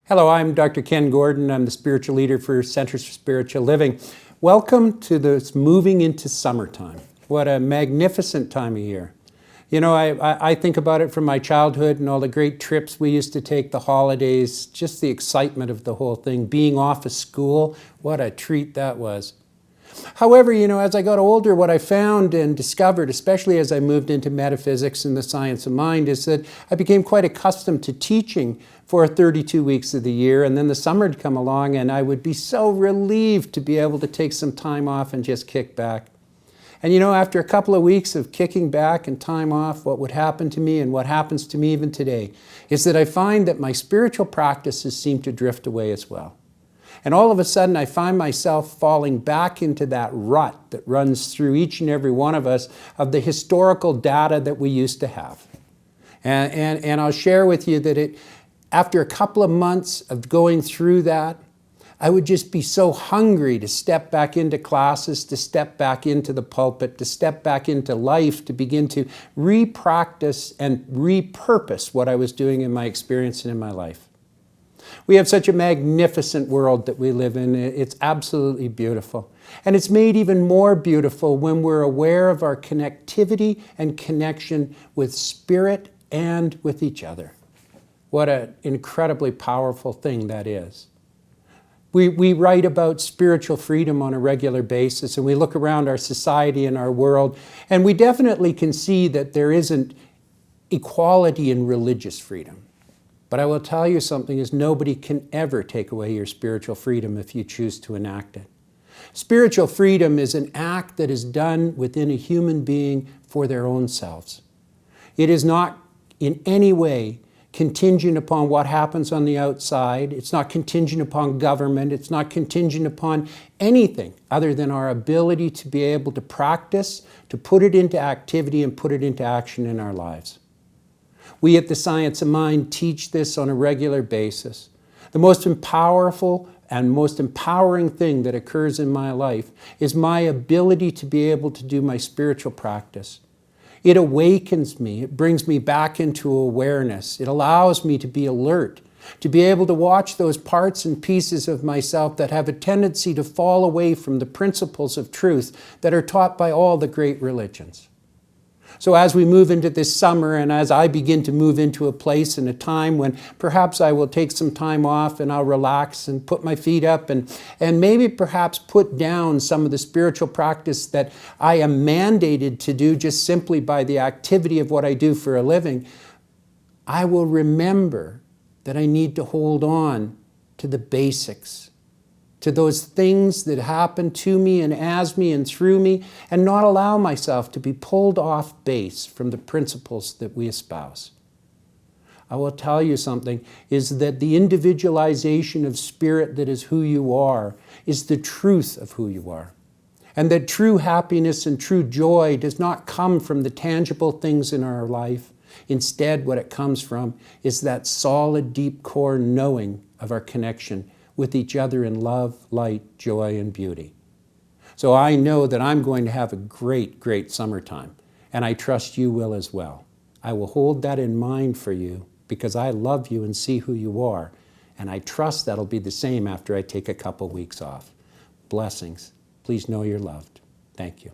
Hello, I'm Dr. Kenn Gordon. I'm the spiritual leader for Centers for Spiritual Living. Welcome to this moving into summertime. What a magnificent time of year. You know, I think about it from my childhood and all the great trips we used to take, the holidays, just the excitement of the whole thing, being off of school, what a treat that was. However, you know, as I got older, what I found and discovered, especially as I moved into metaphysics and the science of mind, is that I became quite accustomed to teaching for 32 weeks of the year, and then the summer would come along and I would be so relieved to be able to take some time off and just kick back. And you know, after a couple of weeks of kicking back and time off, what would happen to me and what happens to me even today is that I find that my spiritual practices seem to drift away as well. And all of a sudden, I find myself falling back into that rut that runs through each and every one of us of the historical data that we used to have. And I'll share with you that after a couple of months of going through that, I would just be so hungry to step back into classes, to step back into the pulpit, to step back into life, to begin to re-practice and repurpose what I was doing in my experience and in my life. We have such a magnificent world that we live in. It's absolutely beautiful. And it's made even more beautiful when we're aware of our connectivity and connection with spirit and with each other. What an incredibly powerful thing that is. We write about spiritual freedom on a regular basis, and we look around our society and our world, and we definitely can see that there isn't equality in religious freedom. But I will tell you something is nobody can ever take away your spiritual freedom if you choose to enact it. Spiritual freedom is an act that is done within a human being for their own selves. It is not in any way contingent upon what happens on the outside. It's not contingent upon government. It's not contingent upon anything other than our ability to be able to practice, to put it into activity and put it into action in our lives. We at the Science of Mind teach this on a regular basis. The most powerful and most empowering thing that occurs in my life is my ability to be able to do my spiritual practice. It awakens me. It brings me back into awareness. It allows me to be alert, to be able to watch those parts and pieces of myself that have a tendency to fall away from the principles of truth that are taught by all the great religions. So as we move into this summer and as I begin to move into a place and a time when perhaps I will take some time off and I'll relax and put my feet up and maybe perhaps put down some of the spiritual practice that I am mandated to do just simply by the activity of what I do for a living, I will remember that I need to hold on to the basics, to those things that happen to me and as me and through me, and not allow myself to be pulled off base from the principles that we espouse. I will tell you something, is that the individualization of spirit that is who you are is the truth of who you are. And that true happiness and true joy does not come from the tangible things in our life. Instead, what it comes from is that solid, deep core knowing of our connection with each other in love, light, joy, and beauty. So I know that I'm going to have a great, great summertime, and I trust you will as well. I will hold that in mind for you because I love you and see who you are, and I trust that'll be the same after I take a couple weeks off. Blessings. Please know you're loved. Thank you.